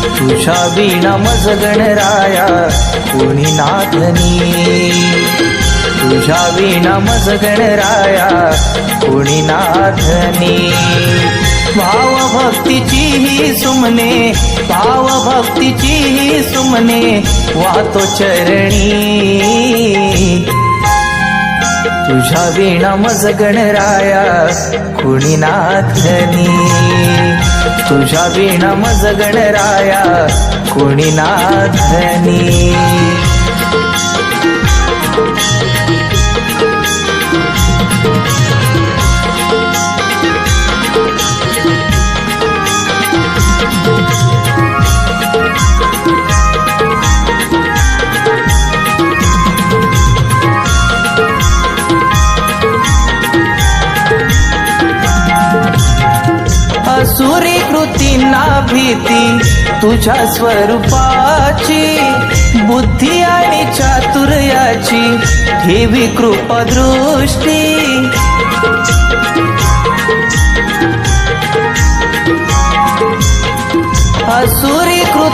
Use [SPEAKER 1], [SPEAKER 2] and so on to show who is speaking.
[SPEAKER 1] तुझ्या विना मज गणराया कोणी नाथनी, तुझ्या विना मज गणराया कोणी नाथनी। भाव भक्तीची ही सुमने, भाव भक्तीची ही सुमने वातो चरणी, तुझ्या विना मज गणराया कोणी नाथनी, तुझ्या विना मज गणराया कोणी नाथनी। असुरी कृतींना भीती तुझ्या स्वरूपाची, बुद्धी आणि चातुर्याची ठेवी कृपा दृष्टी,